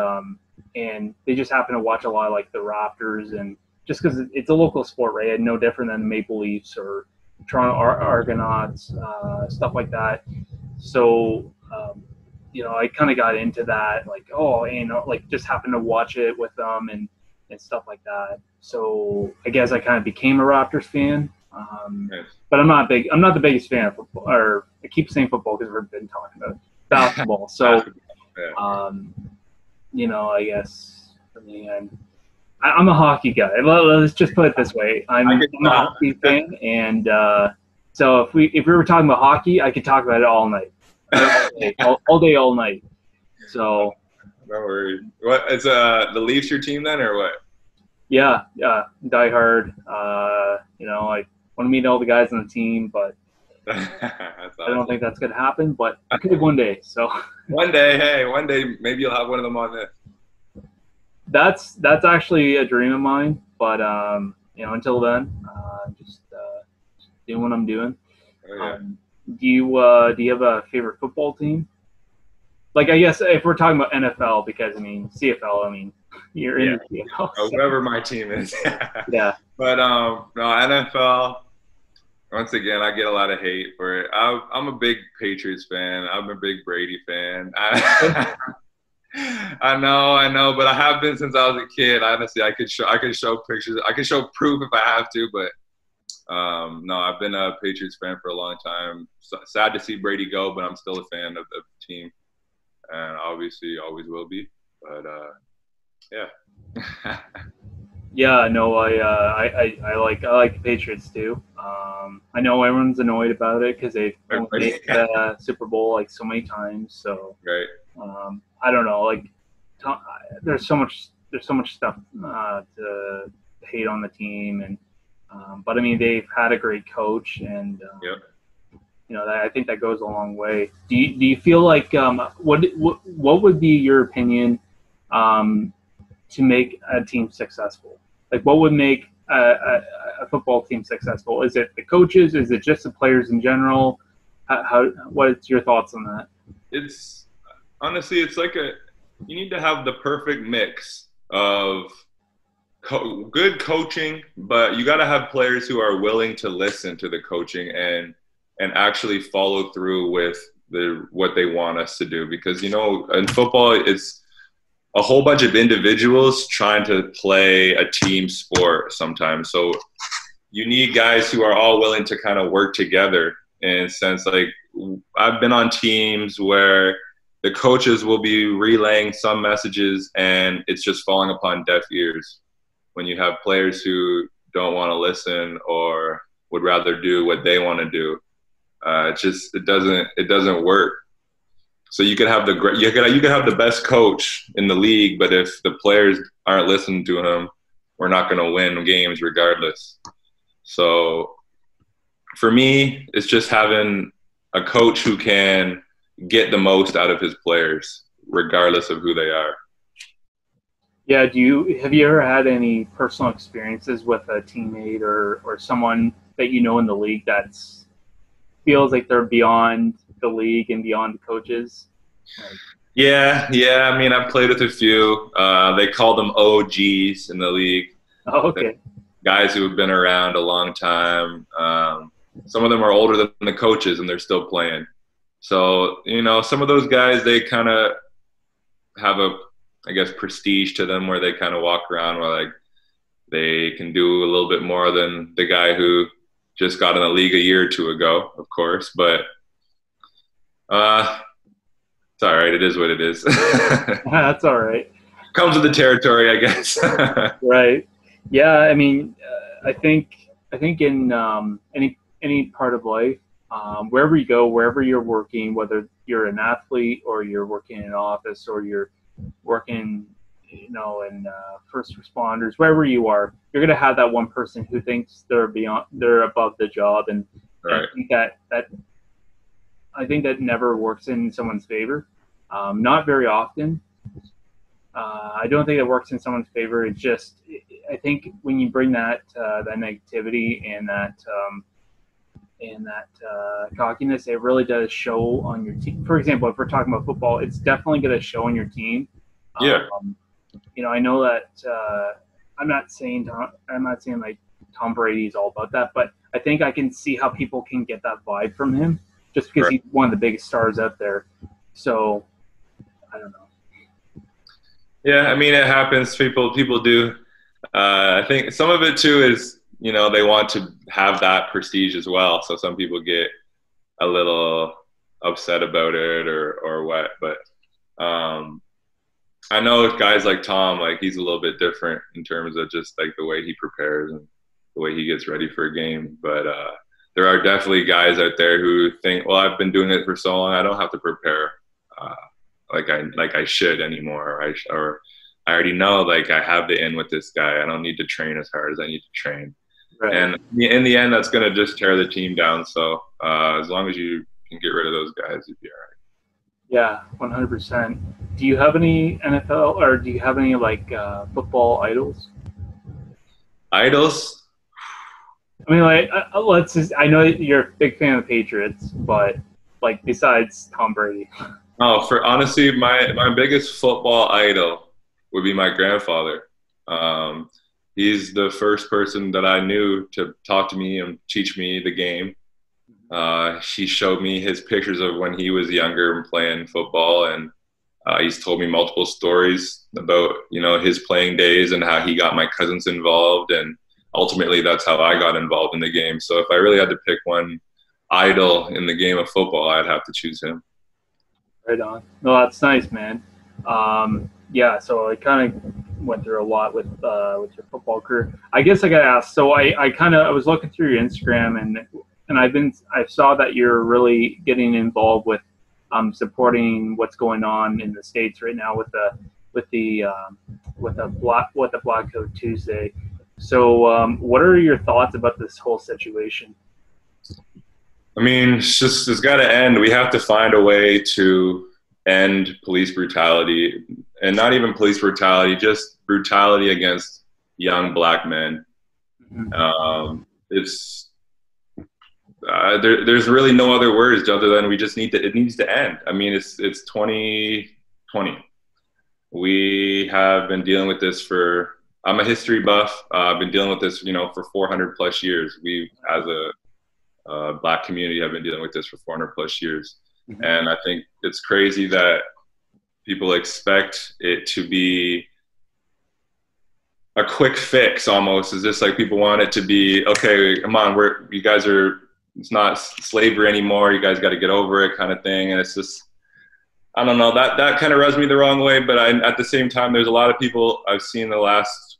they just happen to watch a lot of like the Raptors, and just because it's a local sport, right? No different than the Maple Leafs or Toronto Argonauts, stuff like that. So, I kind of got into that, like, like just happened to watch it with them and stuff like that. So I guess I kind of became a Raptors fan. Nice. But I'm not the biggest fan of football, or I keep saying football because we've been talking about basketball. So, I guess for me, I'm a hockey guy. Let's just put it this way: I'm a hockey fan, and so if we were talking about hockey, I could talk about it all night, all day, all night. So, no worries. What is the Leafs your team then, or what? Yeah, die hard. I want to meet all the guys on the team, but That's awesome. I don't think that's going to happen, but it could one day. So one day, maybe you'll have one of them on this. That's actually a dream of mine, but until then, just doing what I'm doing. Oh, yeah. Do you have a favorite football team? Like, I guess if we're talking about NFL, because CFL, You're in Yeah, the CFL. So, whoever my team is. yeah. But no, NFL. Once again, I get a lot of hate for it. I'm a big Patriots fan. I'm a big Brady fan. I know, but I have been since I was a kid. Honestly, I could show pictures. I could show proof if I have to, but no, I've been a Patriots fan for a long time. So, sad to see Brady go, but I'm still a fan of the team, and obviously always will be. But yeah. Yeah, no, I like the Patriots too. I know everyone's annoyed about it because they've only made the Super Bowl like so many times. So Right. I don't know. Like, there's so much stuff to hate on the team, and but I mean they've had a great coach, and Yep. you know I think that goes a long way. Do you feel like what would be your opinion to make a team successful? Like, what would make a football team successful? Is it the coaches? Is it just the players in general? What's your thoughts on that? It's honestly, it's like you need to have the perfect mix of good coaching, but you got to have players who are willing to listen to the coaching and actually follow through with what they want us to do. Because in football, it's a whole bunch of individuals trying to play a team sport sometimes. So you need guys who are all willing to kind of work together in a sense. Like, I've been on teams where the coaches will be relaying some messages and it's just falling upon deaf ears when you have players who don't want to listen or would rather do what they want to do. It doesn't work. So you could have you could have the best coach in the league, but if the players aren't listening to him, we're not going to win games regardless. So for me, it's just having a coach who can get the most out of his players, regardless of who they are. Yeah, have you ever had any personal experiences with a teammate or someone that you know in the league that feels like they're beyond the league and beyond the coaches? Yeah. I mean, I've played with a few. They call them OGs in the league. Oh, okay. Guys who have been around a long time. Some of them are older than the coaches, and they're still playing. So, some of those guys, they kind of have I guess, prestige to them where they kind of walk around where, like, they can do a little bit more than the guy who just got in the league a year or two ago, of course. But it's all right. It is what it is. That's all right. Comes with the territory, I guess. Right. Yeah. I mean, I think in any part of life, wherever you go, wherever you're working, whether you're an athlete or you're working in an office or you're working, in first responders, wherever you are, you're going to have that one person who thinks they're above the job, and Right. I think that never works in someone's favor. Not very often. I don't think it works in someone's favor. It's just, I think when you bring that negativity and that cockiness, it really does show on your team. For example, if we're talking about football, it's definitely going to show on your team. Yeah. I know that I'm not saying like Tom Brady's all about that, but I think I can see how people can get that vibe from him just because he's one of the biggest stars out there. So I don't know. Yeah, I mean, it happens. People do. I think some of it too is, they want to have that prestige as well. So some people get a little upset about it or what. But I know guys like Tom, like, he's a little bit different in terms of just like the way he prepares and the way he gets ready for a game. But there are definitely guys out there who think, well, I've been doing it for so long, I don't have to prepare like I should anymore. Or I already know, like, I have the in with this guy. I don't need to train as hard as I need to train. Right. And in the end, that's going to just tear the team down. So as long as you can get rid of those guys, you'd be all right. Yeah, 100%. Do you have any NFL or do you have any football idols? Idols? I mean, I know you're a big fan of the Patriots, but besides Tom Brady. Oh, honestly, my biggest football idol would be my grandfather. Um, he's the first person that I knew to talk to me and teach me the game. He showed me his pictures of when he was younger and playing football, and he's told me multiple stories about his playing days and how he got my cousins involved, and ultimately that's how I got involved in the game. So if I really had to pick one idol in the game of football, I'd have to choose him. Right on. No, that's nice, man. Yeah, so I kind of went through a lot with your football career. I guess I got to ask. So I was looking through your Instagram, and I saw that you're really getting involved with supporting what's going on in the States right now with the Black Coat Tuesday. So what are your thoughts about this whole situation? I mean, it's got to end. We have to find a way to end police brutality, and not even police brutality, just brutality against young black men. It's there's really no other words other than it needs to end. I mean, it's 2020. We have been dealing with this for. I'm a history buff. I've been dealing with this, for 400 plus years. We, as a Black community, have been dealing with this for 400 plus years. Mm-hmm. And I think it's crazy that people expect it to be a quick fix almost. Is this like people want it to be, okay, come on, it's not slavery anymore. You guys got to get over it kind of thing. And it's just, I don't know, that kind of rubs me the wrong way. But at the same time, there's a lot of people I've seen the last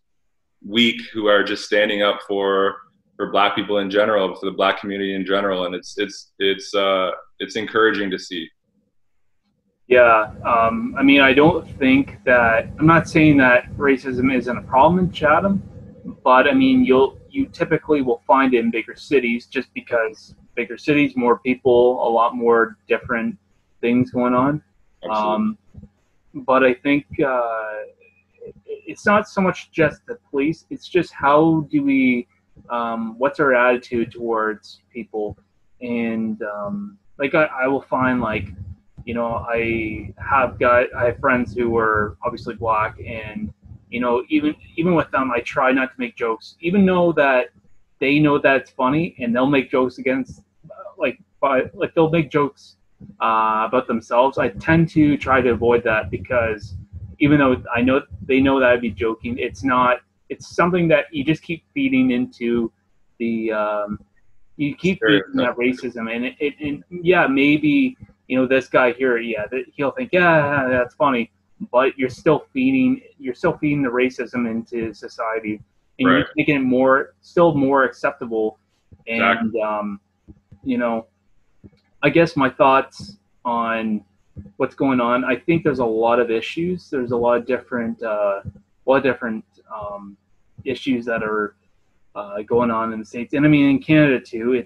week who are just standing up for Black people in general, for the Black community in general, and it's encouraging to see. Yeah, I mean, I don't think that, I'm not saying that racism isn't a problem in Chatham, but I mean, you typically will find it in bigger cities, just because bigger cities, more people, a lot more different things going on. But I think it's not so much just the police, it's just how do we, what's our attitude towards people. And like I will find, like, I have friends who are obviously Black, and even with them, I try not to make jokes, even though that they know that it's funny, and they'll make jokes against they'll make jokes about themselves. I tend to try to avoid that, because even though I know they know that I'd be joking, it's something that you just keep feeding into the feeding that racism, and yeah, maybe this guy here, yeah, he'll think, yeah, that's funny, but you're still feeding the racism into society, and you're making it still more acceptable. And exactly. I guess my thoughts on what's going on, I think there's a lot of issues. There's a lot of different issues that are going on in the States, and I mean in Canada too.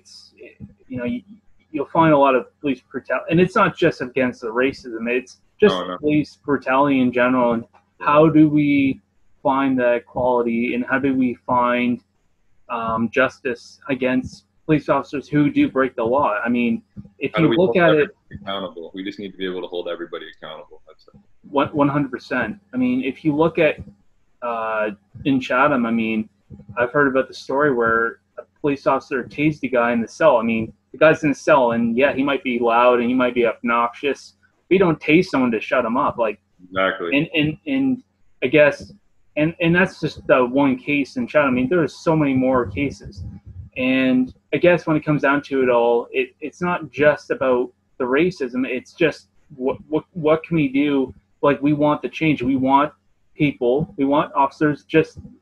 You'll find a lot of police brutality, and it's not just against the racism, it's just police brutality in general. And how do we find that equality, and how do we find justice against police officers who do break the law? I mean, if you look at it, accountable. We just need to be able to hold everybody accountable. That's it. 100%. I mean, if you look at in Chatham, I mean, I've heard about the story where a police officer tased a guy in the cell. I mean, the guy's in the cell, and yeah, he might be loud and he might be obnoxious. We don't tase someone to shut him up, like exactly. And I guess, and that's just the one case in Chatham. I mean, there's so many more cases, and I guess when it comes down to it all, it's not just about the racism. It's just what can we do? Like, we want the change. We want people. We want officers,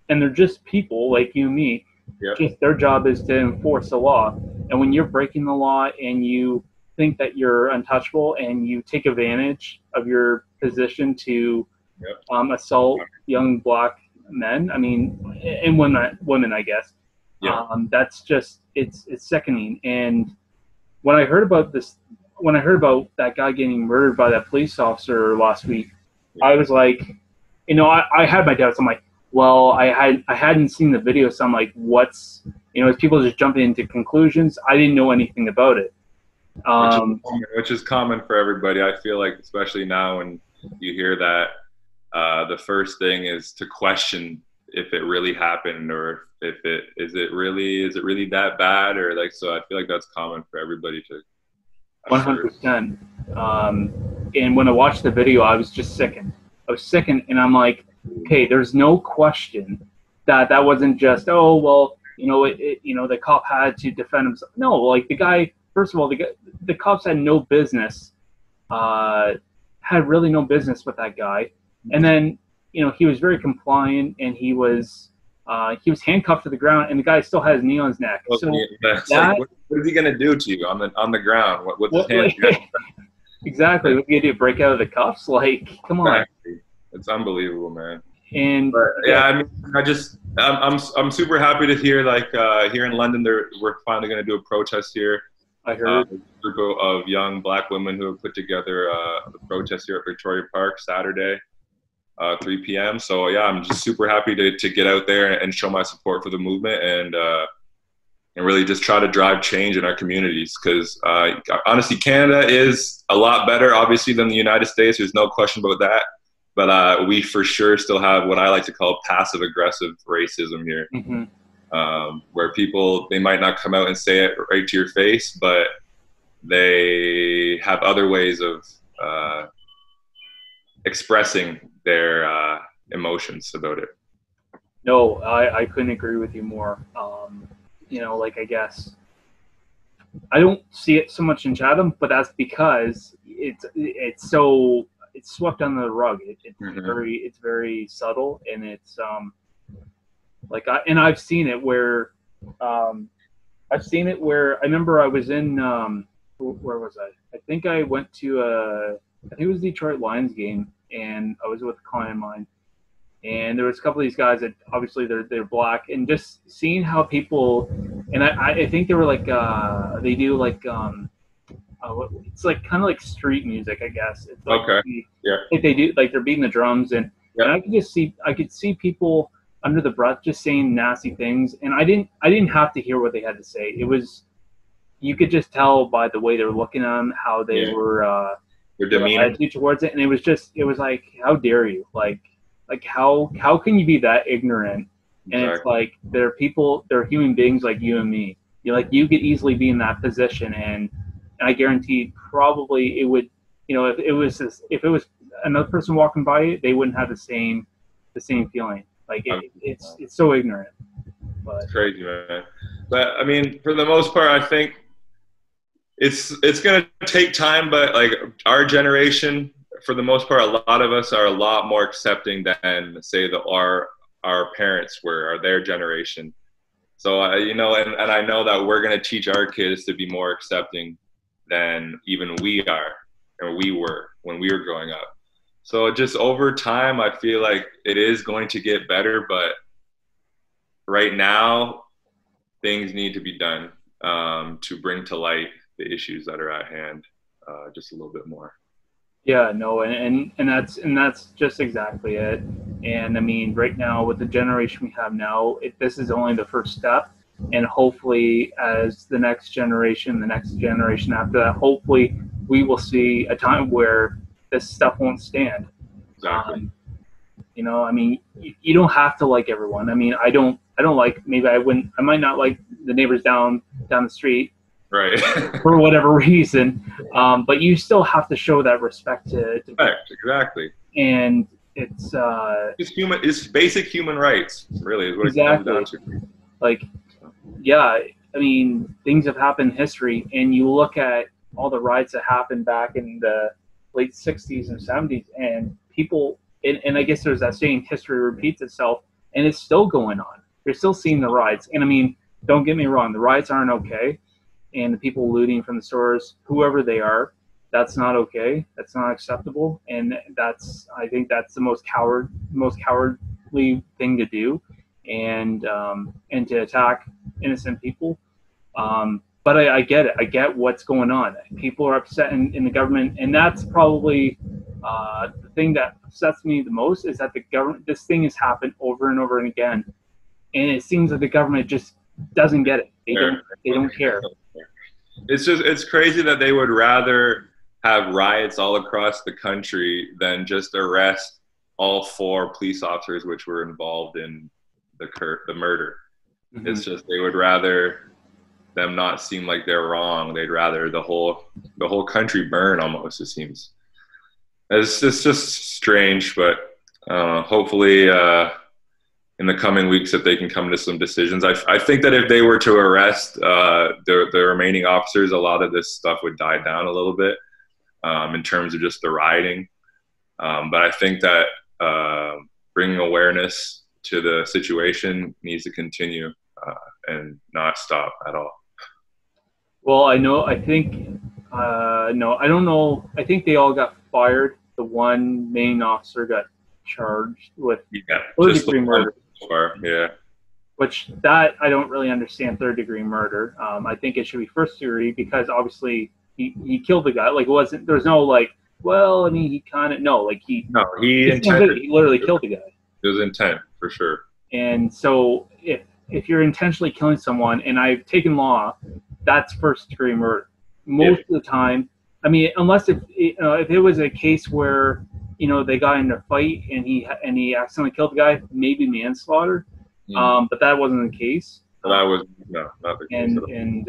and they're just people like you and me. Yep. Just their job is to enforce the law. And when you're breaking the law and you think that you're untouchable, and you take advantage of your position to assault young Black men, I mean, and women, I guess. Yeah. That's just it's sickening. And when I heard about that guy getting murdered by that police officer last week, I was like, I had my doubts. I'm like, well, I hadn't seen the video, so I'm like, what's, as people just jumping into conclusions, I didn't know anything about it. Which is common for everybody. I feel like, especially now when you hear that the first thing is to question if it really happened, or if it is it really that bad, or like, so I feel like that's common for everybody to at first. 100%. And when I watched the video, I was just sickened. I was sickened, and I'm like, okay, there's no question that that wasn't just, oh well, the cop had to defend himself. No, like the guy. First of all, the cops had no business, had really no business with that guy. And then, he was very compliant, and he was handcuffed to the ground, and the guy still had his knee on his neck. So that, like, what is he gonna do to you on the ground? What his hands? Exactly. What you do? Break out of the cuffs? Like, come on. Exactly. It's unbelievable, man. And but, yeah, I mean, I'm super happy to hear, like, here in London, we're finally gonna do a protest here. I heard a group of young Black women who have put together a protest here at Victoria Park Saturday, 3 p.m. So yeah, I'm just super happy to get out there and show my support for the movement, and really just try to drive change in our communities. Because honestly, Canada is a lot better, obviously, than the United States. There's no question about that. But we for sure still have what I like to call passive aggressive racism here. Mm-hmm. Where people, they might not come out and say it right to your face, but they have other ways of expressing their emotions about it. No, I couldn't agree with you more. Like, I guess I don't see it so much in Chatham, but that's because it's swept under the rug. It's very subtle, and it's I've seen it where I remember I was in where was I? I think I went to I think it was Detroit Lions game, and I was with a client of mine, and there was a couple of these guys that obviously they're Black, and just seeing how people, and I think they were like they do like it's like kind of like street music, I guess. It's like, okay. Yeah. Like they do, like they're beating the drums, and I could see people under the breath just saying nasty things, and I didn't have to hear what they had to say. It was, you could just tell by the way they were looking at them, how they were their demeanor, attitude towards it, and it was like, how dare you, like how can you be that ignorant? And exactly. It's like, they're human beings like you and me. You could easily be in that position, and I guarantee probably it would, if it was another person walking by it, they wouldn't have the same feeling. Like it's so ignorant. But it's crazy, man. But I mean, for the most part, I think it's gonna take time. But like our generation, for the most part, a lot of us are a lot more accepting than, say, our parents were, or their generation. So and I know that we're gonna teach our kids to be more accepting than even we are, or we were when we were growing up. So just over time, I feel like it is going to get better, but right now, things need to be done to bring to light the issues that are at hand just a little bit more. Yeah, no, and that's just exactly it. And I mean, right now, with the generation we have now, this is only the first step. And hopefully, as the next generation after that, hopefully we will see a time where this stuff won't stand. Exactly. I mean, you don't have to like everyone. I mean, I don't like, maybe I might not like the neighbors down the street, right? For whatever reason, but you still have to show that respect to respect, exactly. And it's basic human rights, really, is what exactly. It comes down to. Like, yeah, I mean, things have happened in history, and you look at all the riots that happened back in the late 60s and 70s, and people, and I guess there's that saying, history repeats itself, and it's still going on. You're still seeing the riots. And I mean, don't get me wrong, the riots aren't okay, and the people looting from the stores, whoever they are, that's not okay. That's not acceptable, and I think that's the most cowardly thing to do, and to attack innocent people. But I get it. I get what's going on. People are upset in the government, and that's probably the thing that upsets me the most, is that the government, this thing has happened over and over and again, and it seems that the government just doesn't get it. They don't care. It's crazy that they would rather have riots all across the country than just arrest all 4 police officers which were involved in the murder. Mm-hmm. It's just they would rather them not seem like they're wrong. They'd rather the whole country burn almost. It seems it's just strange, but hopefully in the coming weeks that they can come to some decisions. I think that if they were to arrest the remaining officers, a lot of this stuff would die down a little bit in terms of just the rioting. But I think that bringing awareness to the situation needs to continue and not stop at all. Well, I know. I think no, I don't know. I think they all got fired. The one main officer got charged with Yeah, third-degree murder. So far, yeah. Which that I don't really understand third-degree murder. I think it should be first degree because obviously he killed the guy. Like it wasn't. There's no like. Well, I mean, he kind of no. Like he intended. He literally killed the guy. It was intent for sure. And so if you're intentionally killing someone, and I've taken law, that's first degree murder. Most of the time, I mean, unless if it was a case where they got in a fight and he accidentally killed the guy, maybe manslaughter. But that wasn't the case. That was not the case. And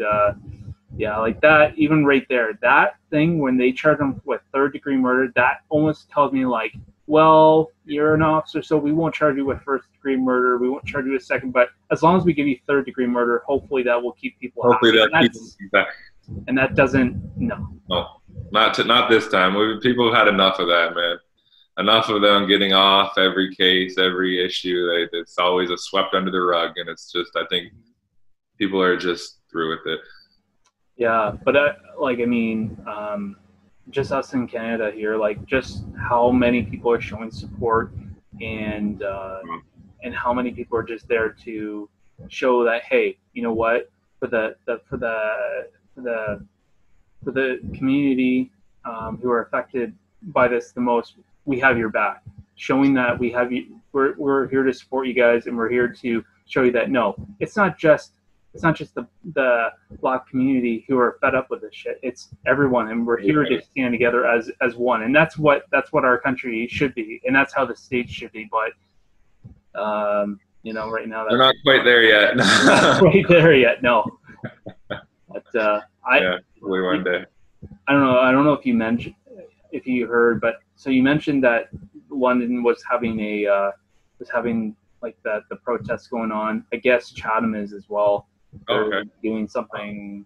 yeah, like that, even right there, that thing when they charge him with third degree murder, that almost tells me like, well, you're an officer, so we won't charge you with first degree murder. We won't charge you with second, but as long as we give you third degree murder, hopefully that will keep people hopefully happy. That keeps them back. And that doesn't, no, not this time. People have had enough of that, man. Enough of them getting off every case, every issue. It's always a swept under the rug, and it's just, I think people are just through with it. Yeah, but just us in Canada here, like just how many people are showing support, and how many people are just there to show that, hey, you know what, for the community who are affected by this the most, we have your back. Showing that we have you, we're here to support you guys, and we're here to show you that no, it's not just the Black community who are fed up with this shit. It's everyone, and we're here to stand together as one. And that's what our country should be, and that's how the state should be. But right now they're not quite there yet. Not quite there yet, no. But hopefully one day. I don't know if you heard, but so you mentioned that London was having like the protests going on. I guess Chatham is as well. They're doing something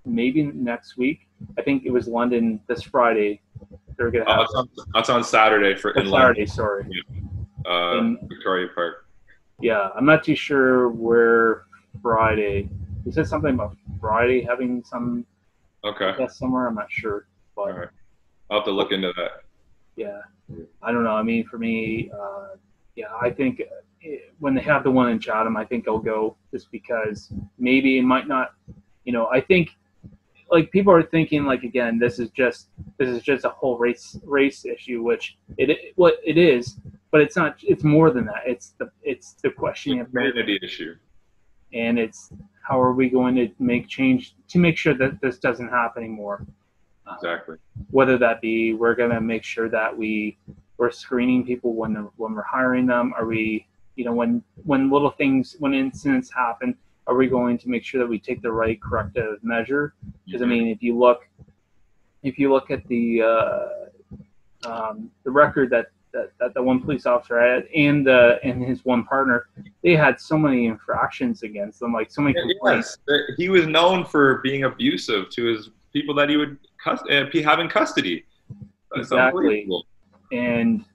maybe next week. I think it was London this Friday. They're gonna have that's on Saturday in Saturday, London. Sorry. Yeah. In Victoria Park. Yeah, I'm not too sure where Friday. He said something about Friday having some somewhere. I'm not sure. But all right. I'll have to look into that. Yeah. I don't know. I mean, for me, I think when they have the one in Chatham, I think I'll go just because maybe it might not, I think like people are thinking like, again, this is just a whole race issue, which it is, but it's not, it's more than that. It's the question of humanity issue. And it's how are we going to make change to make sure that this doesn't happen anymore? Exactly. Whether that be, we're going to make sure that we're screening people when we're hiring them. Are we, when incidents happen, are we going to make sure that we take the right corrective measure? Because I mean, if you look at the record that the one police officer had and his one partner, they had so many infractions against them, like so many complaints. Yes. He was known for being abusive to his people that he would have in custody. Exactly. And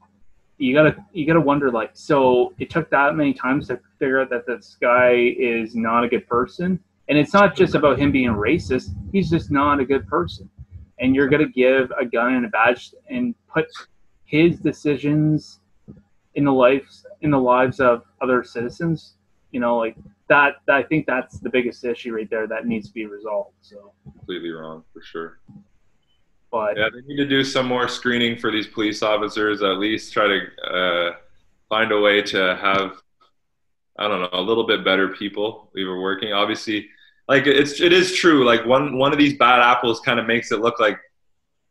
you gotta wonder, like, so it took that many times to figure out that this guy is not a good person. And it's not just about him being racist. He's just not a good person. And you're gonna give a gun and a badge and put his decisions in the lives of other citizens, like that. I think that's the biggest issue right there that needs to be resolved. So completely wrong for sure. But yeah, they need to do some more screening for these police officers. At least try to find a way to have, I don't know, a little bit better people we were working. Obviously, like it is true. Like one of these bad apples kind of makes it look like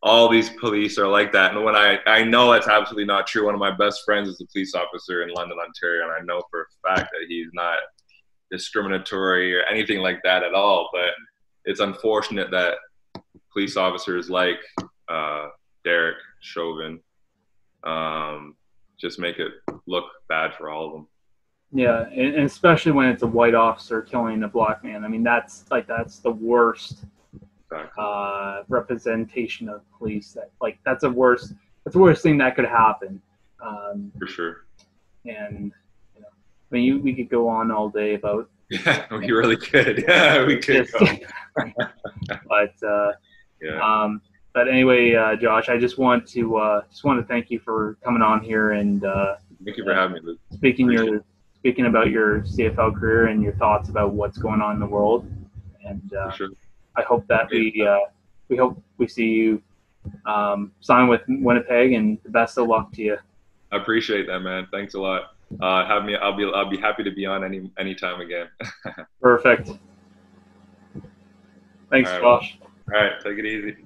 all these police are like that. And when I know that's absolutely not true. One of my best friends is a police officer in London, Ontario, and I know for a fact that he's not discriminatory or anything like that at all. But it's unfortunate that police officers like Derek Chauvin just make it look bad for all of them. Yeah, and especially when it's a white officer killing a black man. I mean, that's the worst Exactly. representation of police. That's the worst thing that could happen. For sure. And you know, I mean, we could go on all day about. Yeah, we really could. Yeah, we could. But yeah. But anyway, Josh, I just want to thank you for coming on here and Thank you for having me, Luke. speaking about your CFL career and your thoughts about what's going on in the world. And sure. I hope that we hope we see you sign with Winnipeg, and the best of luck to you. I appreciate that, man. Thanks a lot. Have me. I'll be happy to be on anytime again. Perfect. Thanks, all right, Josh. All right, take it easy.